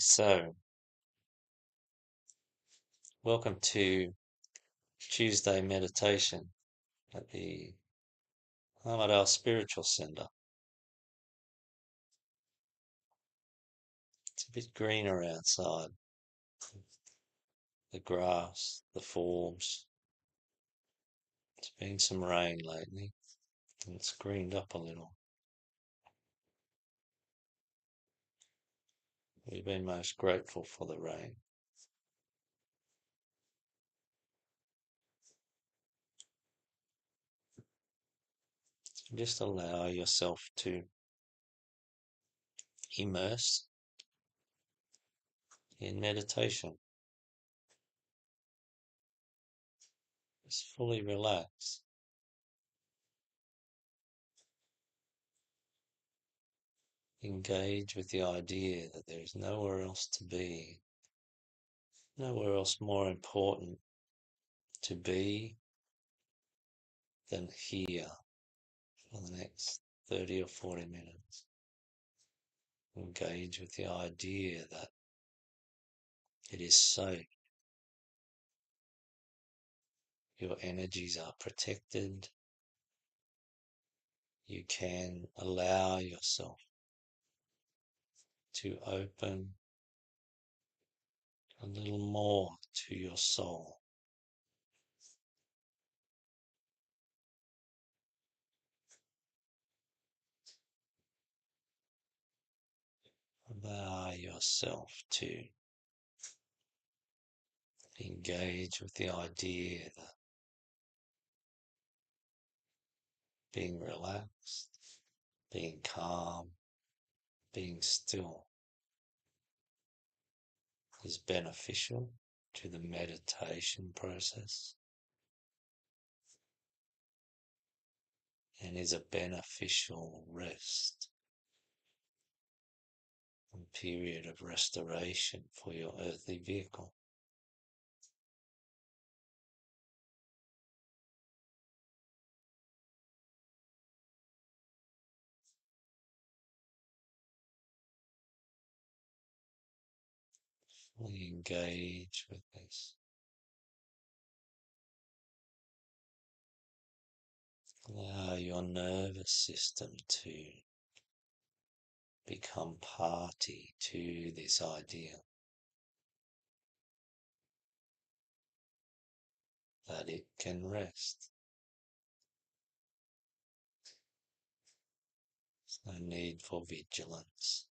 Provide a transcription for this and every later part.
So, welcome to Tuesday meditation at the Armadale Spiritual Center. It's a bit greener outside. The grass, the forms. There's been some rain lately, and it's greened up a little. We've been most grateful for the rain. So just allow yourself to immerse in meditation. Just fully relax. Engage with the idea that there is nowhere else to be, nowhere else more important to be than here for the next 30 or 40 minutes. Engage with the idea that it is safe. Your energies are protected. You can allow yourself to open a little more to your soul. Allow yourself to engage with the idea that being relaxed, being calm, being still is beneficial to the meditation process and is a beneficial rest and period of restoration for your earthly vehicle. Fully engage with this. Allow your nervous system to become party to this idea that it can rest. There's no need for vigilance.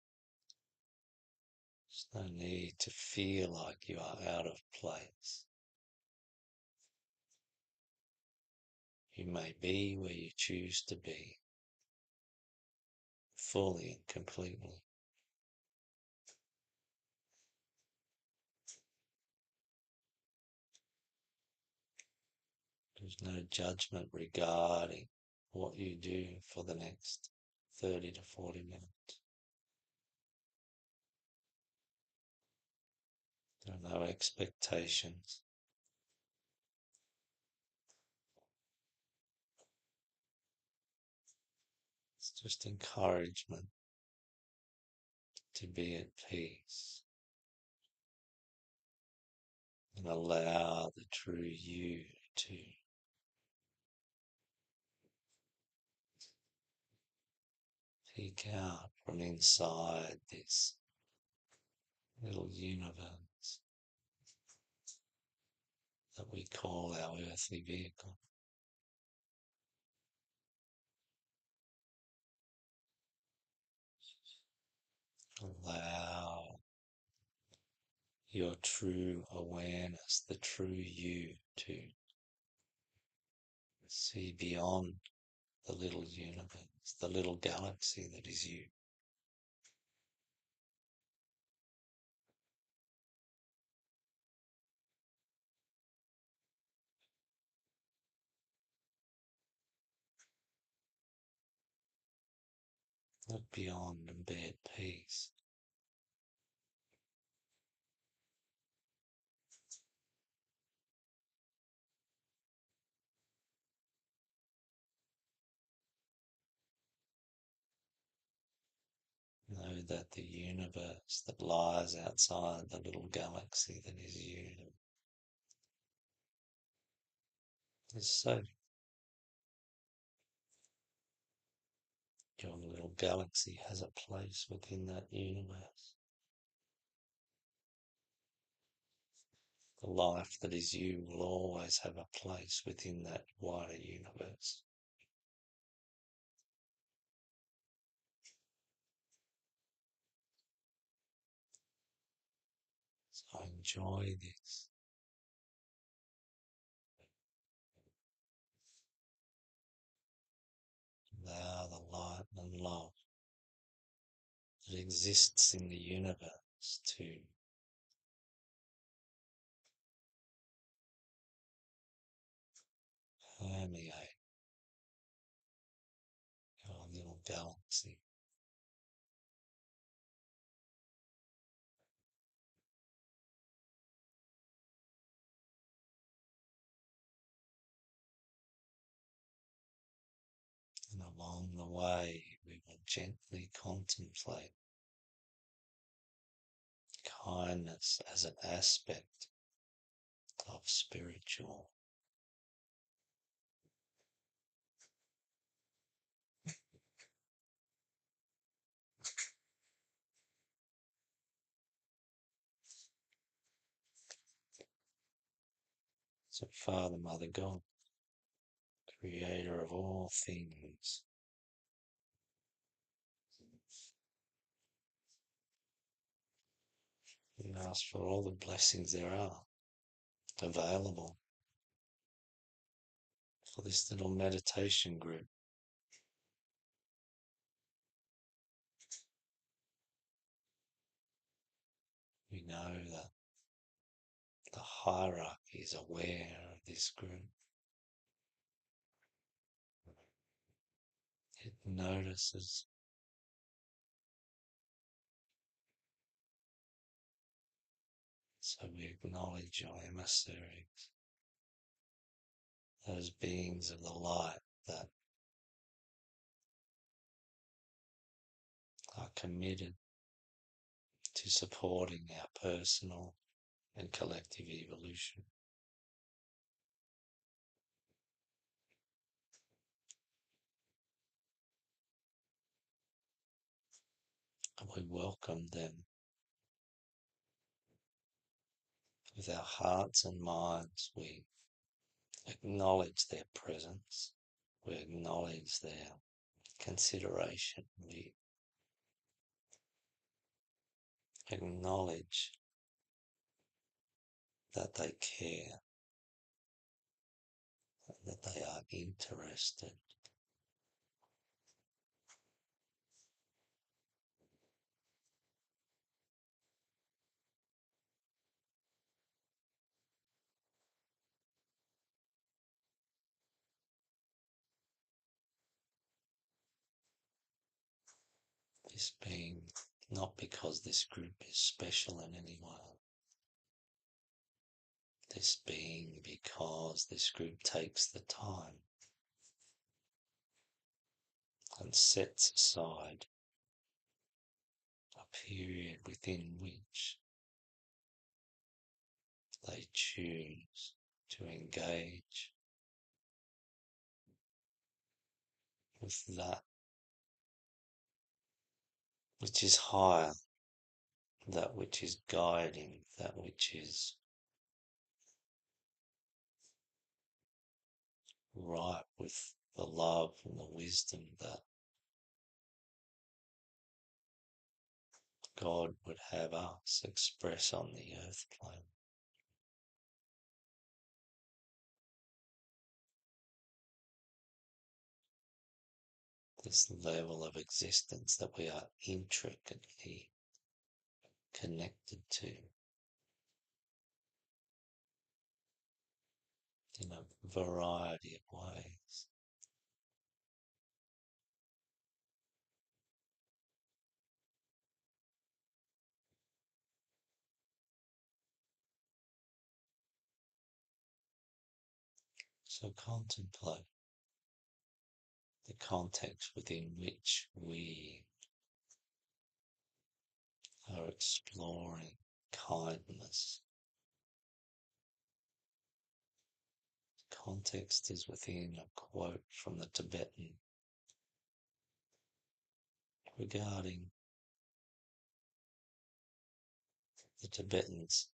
There's no need to feel like you are out of place. You may be where you choose to be, fully and completely. There's no judgment regarding what you do for the next 30 to 40 minutes. There are no expectations. It's just encouragement to be at peace and allow the true you to peek out from inside this little universe that we call our earthly vehicle. Allow your true awareness, the true you, to see beyond the little universe, the little galaxy that is you. Look beyond and be at peace. Know that the universe that lies outside the little galaxy that is you is so. Your little galaxy has a place within that universe. The life that is you will always have a place within that wider universe. So enjoy this. Allow the light and love that exists in the universe to permeate your little galaxy. And along the way, we will gently contemplate kindness as an aspect of spiritual. So, Father, Mother, God, creator of all things, we ask for all the blessings there are available for this little meditation group. We know that the hierarchy is aware of this group. It notices. So we acknowledge your emissaries, those beings of the light that are committed to supporting our personal and collective evolution. And we welcome them with our hearts and minds. We acknowledge their presence. We acknowledge their consideration. We acknowledge that they care, that they are interested. This being not because this group is special in any way. This being because this group takes the time and sets aside a period within which they choose to engage with that which is higher, that which is guiding, that which is right with the love and the wisdom that God would have us express on the earth plane. This level of existence that we are intricately connected to in a variety of ways. So contemplate the context within which we are exploring kindness. Context is within a quote from the Tibetan regarding the Tibetans'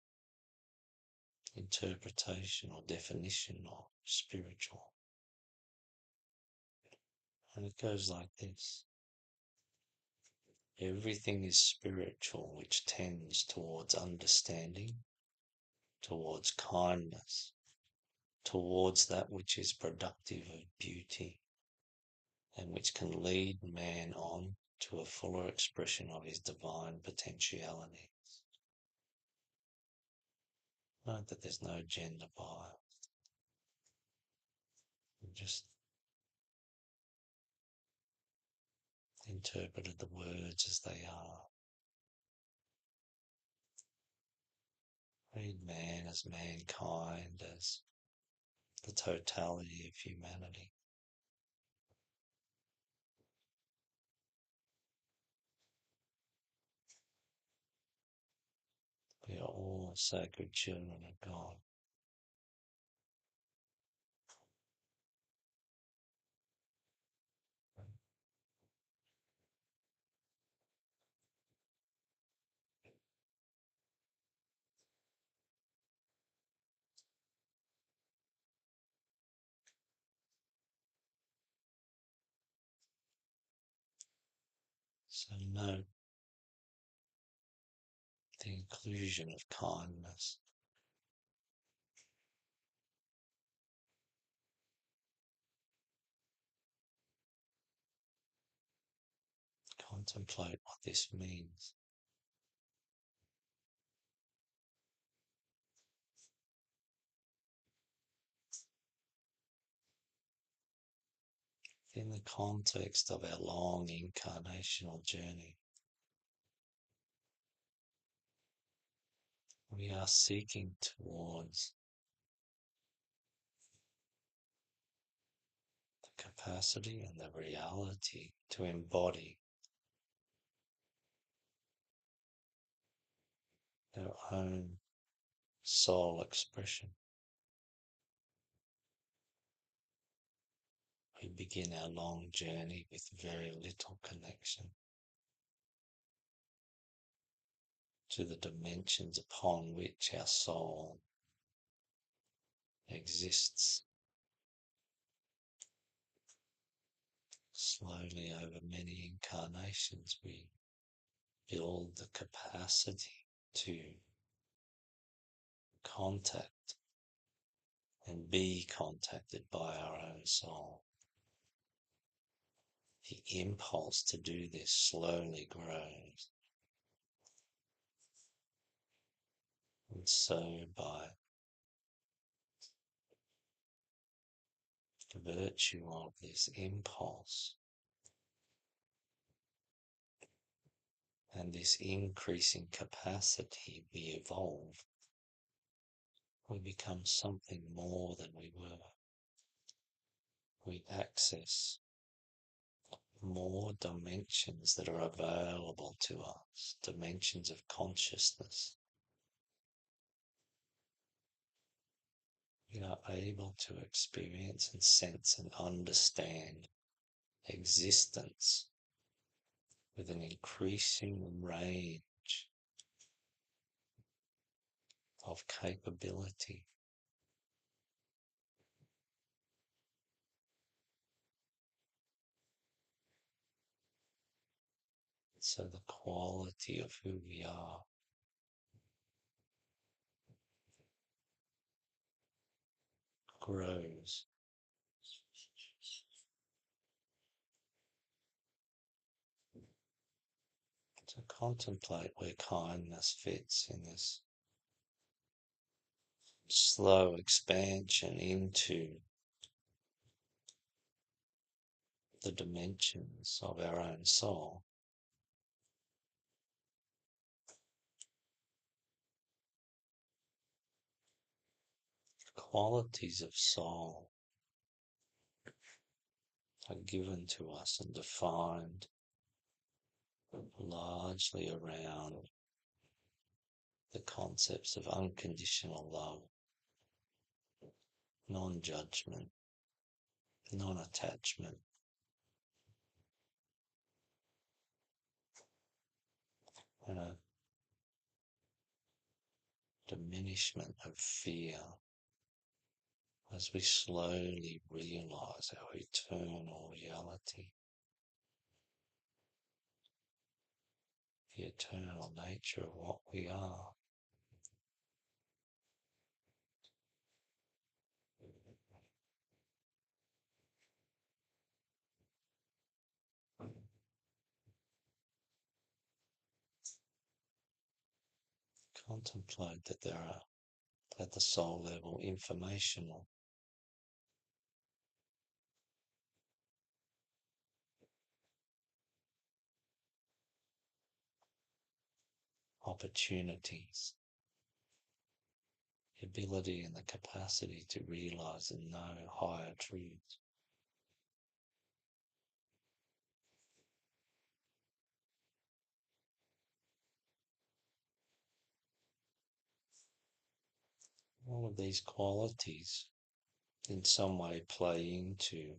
interpretation or definition of spiritual. And it goes like this. Everything is spiritual which tends towards understanding, towards kindness, towards that which is productive of beauty, and which can lead man on to a fuller expression of his divine potentiality. Note that there's no gender bias. We just interpreted the words as they are. Read man as mankind, as the totality of humanity. We are all sacred children of God. So note the inclusion of kindness. Contemplate what this means. In the context of our long incarnational journey, we are seeking towards the capacity and the reality to embody our own soul expression. We begin our long journey with very little connection to the dimensions upon which our soul exists. Slowly, over many incarnations, we build the capacity to contact and be contacted by our own soul. The impulse to do this slowly grows. And so, by virtue of this impulse and this increasing capacity, we evolve. We become something more than we were. We access more dimensions that are available to us, dimensions of consciousness. We are able to experience and sense and understand existence with an increasing range of capability. So the quality of who we are grows. To contemplate where kindness fits in this slow expansion into the dimensions of our own soul. Qualities of soul are given to us and defined largely around the concepts of unconditional love, non-judgment, non-attachment, and a diminishment of fear as we slowly realize our eternal reality, the eternal nature of what we are. Contemplate that there are, at the soul level, informational opportunities, the ability and the capacity to realize and know higher truths. All of these qualities in some way play into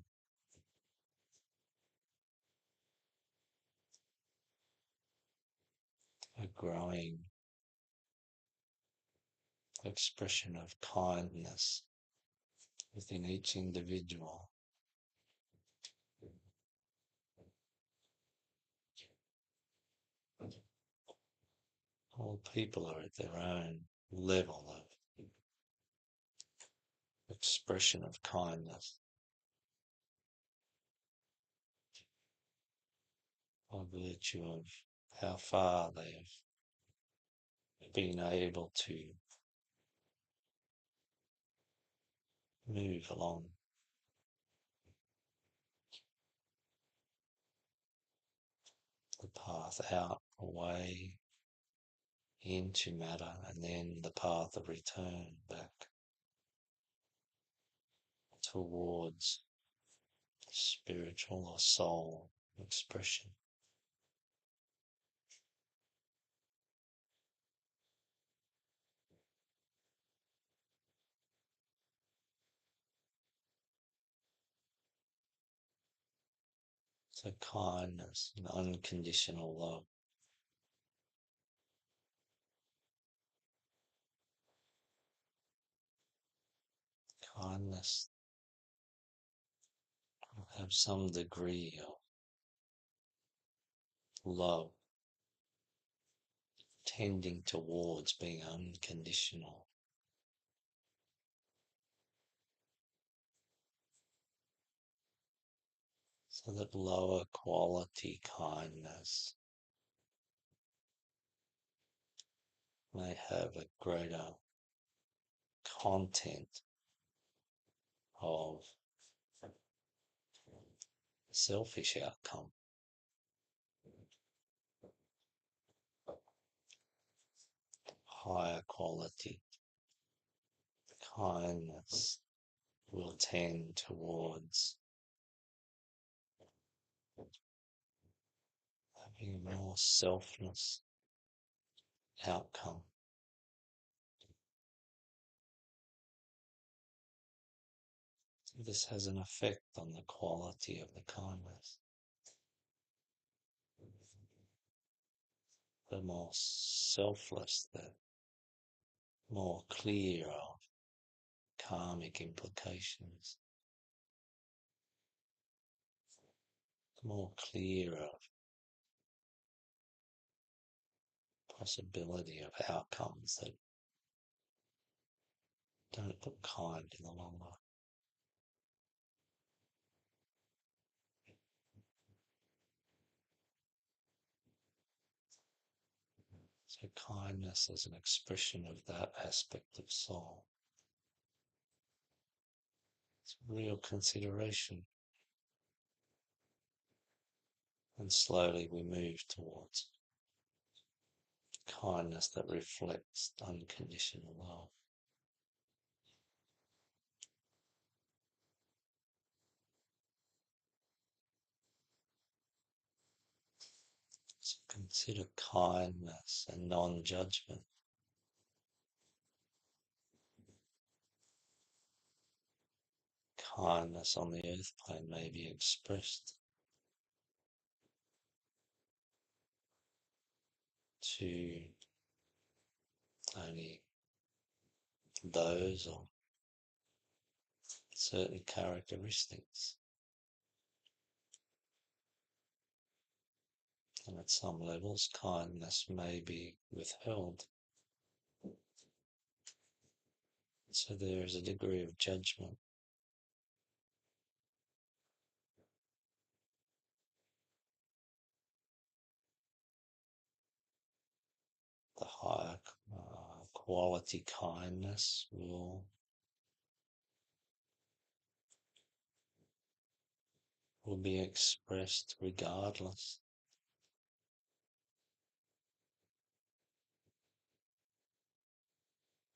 a growing expression of kindness within each individual. All people are at their own level of expression of kindness by virtue of how far they've been able to move along the path out, away, into matter, and then the path of return back towards spiritual or soul expression. So kindness and unconditional love. Kindness will have some degree of love tending towards being unconditional. So that lower quality kindness may have a greater content of selfish outcome. Higher quality kindness will tend towards having a more selfless outcome. This has an effect on the quality of the kindness. The more selfless, the more clear of karmic implications, the more clear of possibility of outcomes that don't look kind in the long run. So kindness is an expression of that aspect of soul. It's real consideration. And slowly we move towards kindness that reflects unconditional love. So consider kindness and non-judgment kindness on the earth plane may be expressed to only those or certain characteristics. And at some levels, kindness may be withheld. So there is a degree of judgment. The higher quality kindness will be expressed regardless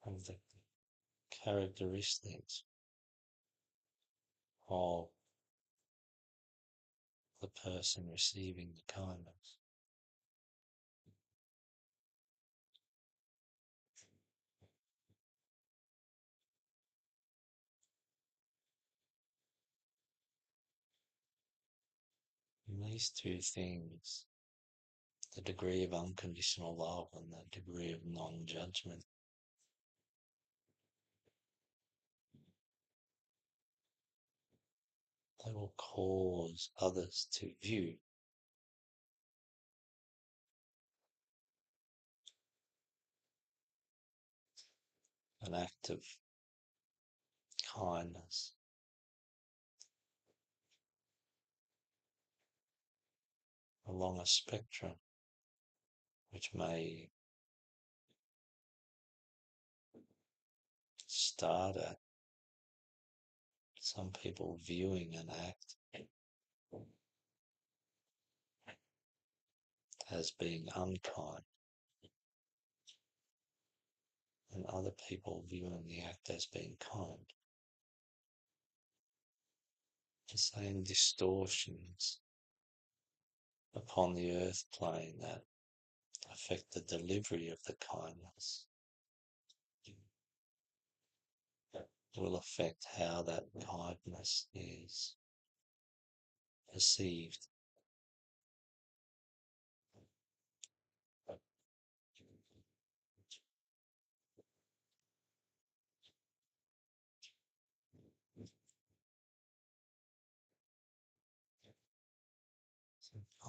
of the characteristics of the person receiving the kindness. And these two things, the degree of unconditional love and the degree of non-judgment, they will cause others to view an act of kindness along a spectrum which may start at some people viewing an act as being unkind and other people viewing the act as being kind. The same distortions upon the earth plane that affect the delivery of the kindness will affect how that kindness is perceived.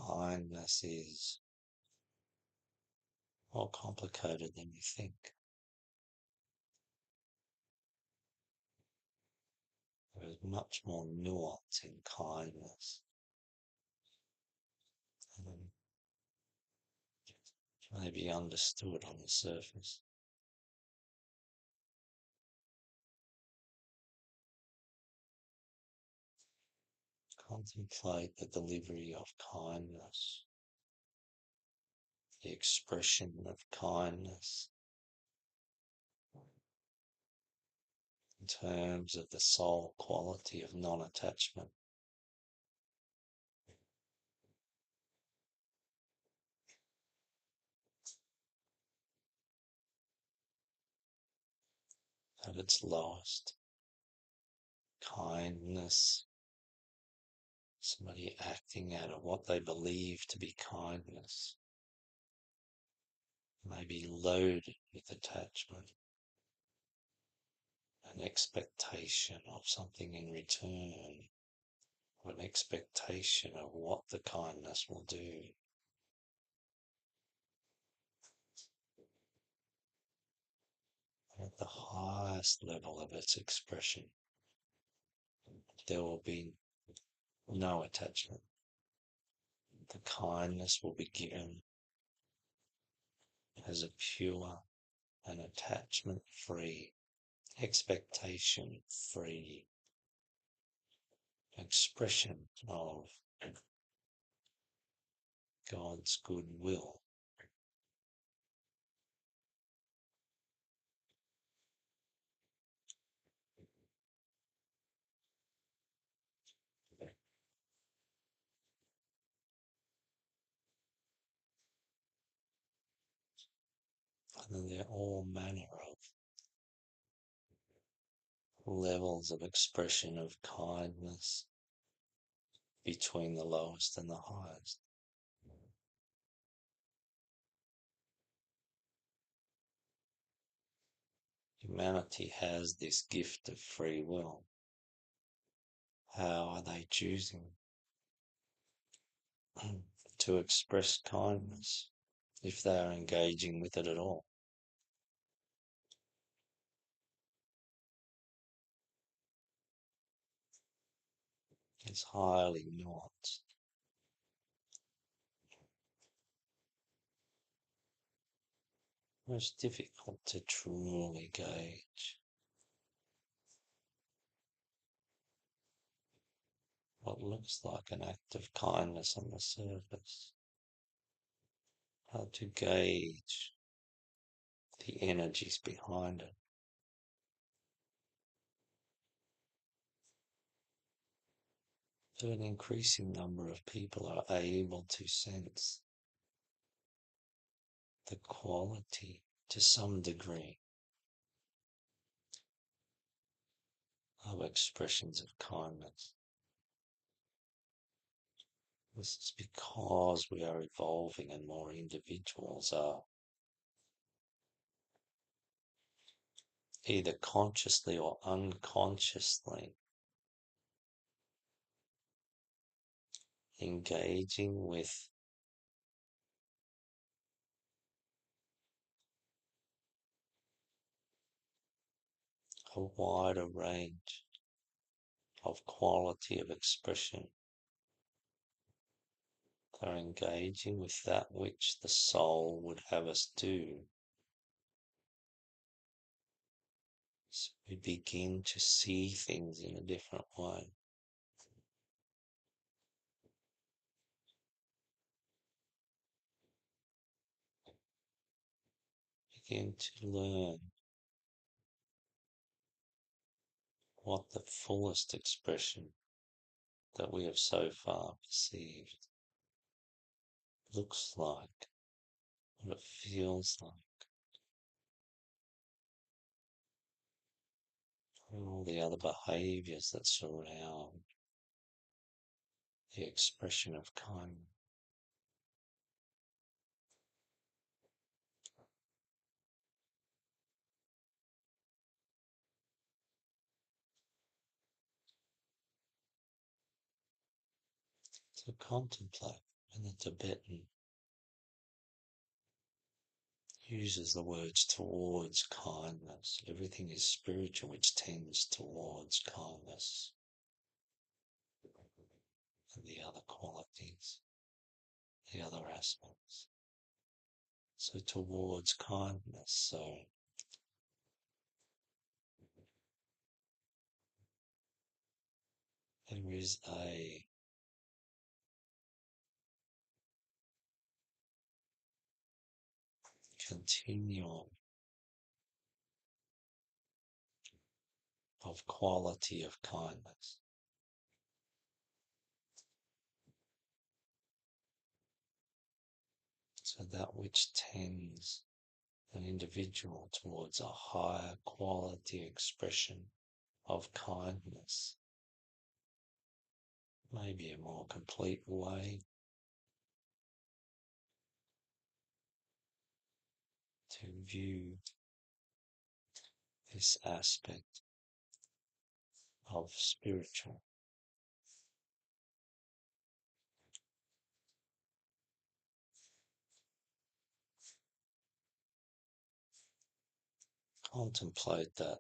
Kindness is more complicated than you think. There is much more nuance in kindness than may be understood on the surface. Contemplate the delivery of kindness, the expression of kindness in terms of the soul quality of non-attachment. At its lowest, kindness, somebody acting out of what they believe to be kindness, may be loaded with attachment, an expectation of something in return, or an expectation of what the kindness will do. At the highest level of its expression, there will be no attachment. The kindness will be given as a pure and attachment-free, expectation-free expression of God's goodwill. And then there are all manner of levels of expression of kindness between the lowest and the highest. Humanity has this gift of free will. How are they choosing to express kindness if they are engaging with it at all? It's highly nuanced. It's difficult to truly gauge what looks like an act of kindness on the surface. How to gauge the energies behind it. So an increasing number of people are able to sense the quality to some degree of expressions of kindness. This is because we are evolving and more individuals are either consciously or unconsciously engaging with a wider range of quality of expression. They're engaging with that which the soul would have us do. So we begin to see things in a different way. Begin to learn what the fullest expression that we have so far perceived looks like, what it feels like, and all the other behaviors that surround the expression of kindness. So contemplate when the Tibetan uses the words towards kindness. Everything is spiritual which tends towards kindness and the other qualities, the other aspects. So towards kindness. So there is a continuum of quality of kindness. So that which tends an individual towards a higher quality expression of kindness, maybe a more complete way to view this aspect of spiritual. Contemplate that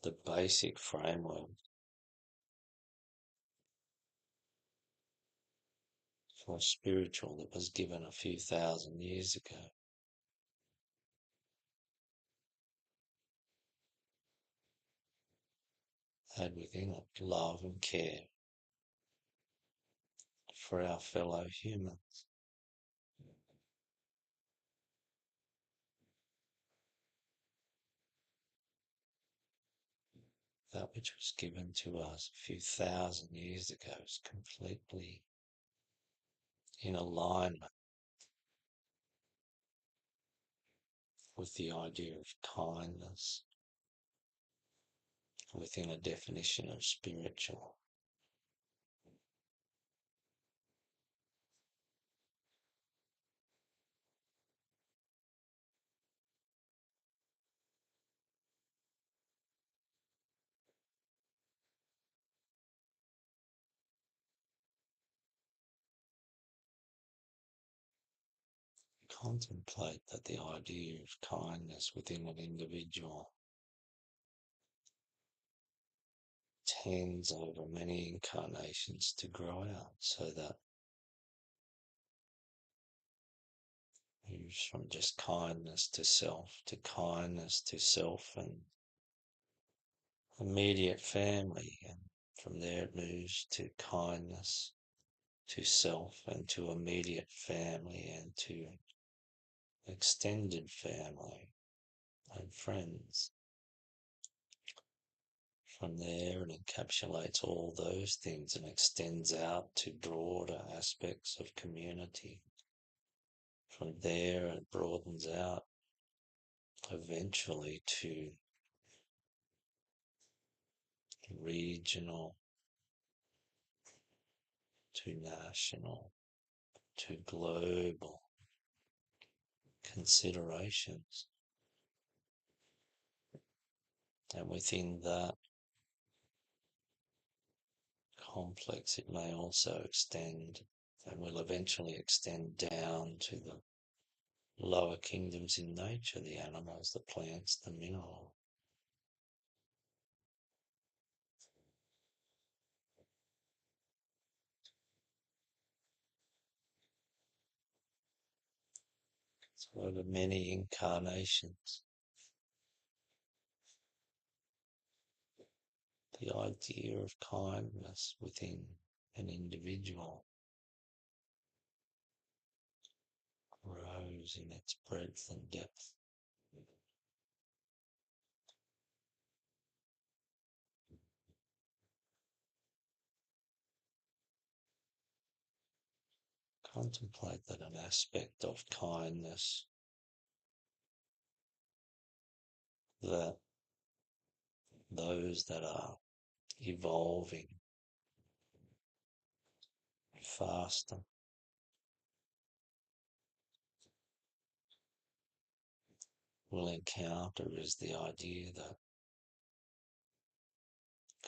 the basic framework for spiritual that was given a few thousand years ago had within it love and care for our fellow humans. That which was given to us a few thousand years ago is completely in alignment with the idea of kindness, within a definition of spiritual. Contemplate that the idea of kindness within an individual tends over many incarnations to grow out, so that it moves from just kindness to kindness to self and immediate family, and from there it moves to kindness to self and to immediate family and to extended family and friends. From there, it encapsulates all those things and extends out to broader aspects of community. From there, it broadens out eventually to regional, to national, to global considerations. And within that complex, it may also extend and will eventually extend down to the lower kingdoms in nature, the animals, the plants, the mineral. So over many incarnations, the idea of kindness within an individual grows in its breadth and depth. Contemplate that an aspect of kindness that those that are evolving faster will encounter is the idea that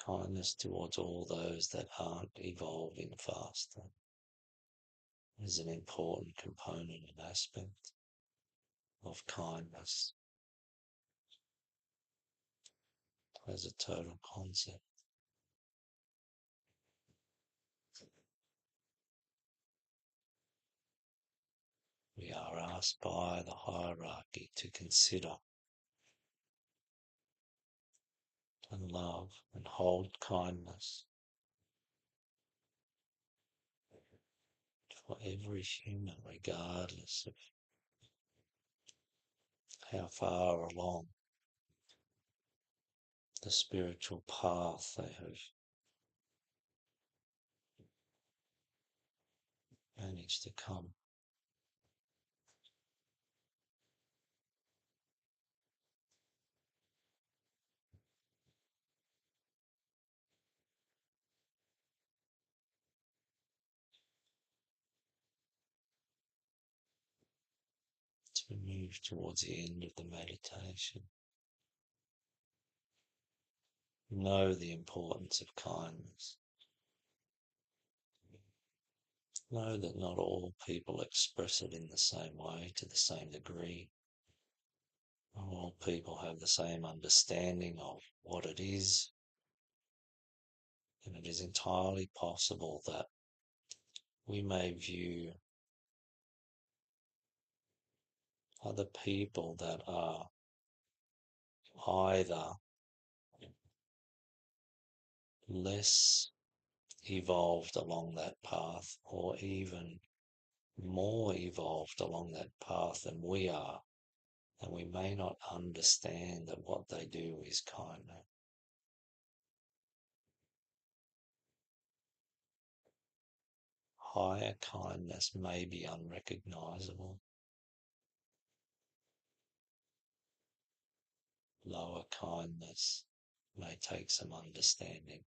kindness towards all those that aren't evolving faster is an important component and aspect of kindness as a total concept. We are asked by the hierarchy to consider and love and hold kindness for every human, regardless of how far along the spiritual path they have managed to come. As we move towards the end of the meditation, know the importance of kindness. Know that not all people express it in the same way, to the same degree. Not all people have the same understanding of what it is, and it is entirely possible that we may view other people that are either less evolved along that path or even more evolved along that path than we are, and we may not understand that what they do is kindness. Higher kindness may be unrecognizable. Lower kindness may take some understanding.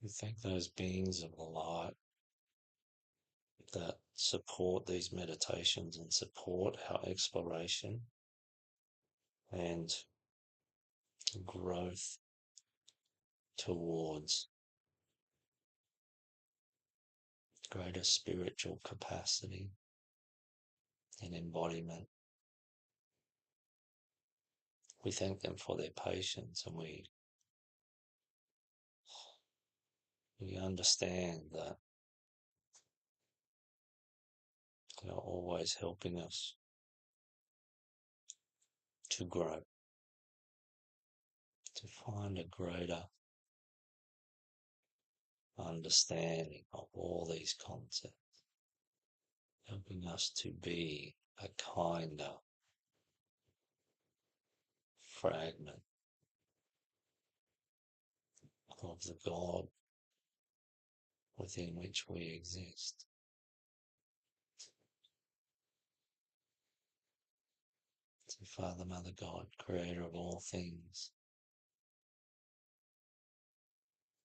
We thank those beings of the light that support these meditations and support our exploration and growth towards greater spiritual capacity and embodiment. We thank them for their patience, and we understand that they are always helping us to grow, to find a greater understanding of all these concepts, helping us to be a kinder fragment of the God within which we exist. So Father, Mother God, creator of all things,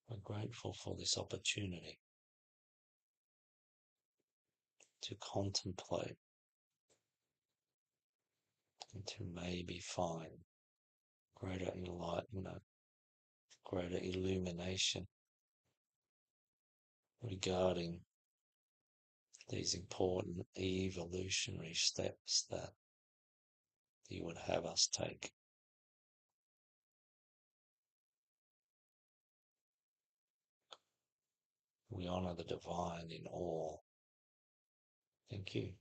we're grateful for this opportunity to contemplate and to maybe find greater enlightenment, greater illumination regarding these important evolutionary steps that you would have us take. We honor the divine in all. Thank you.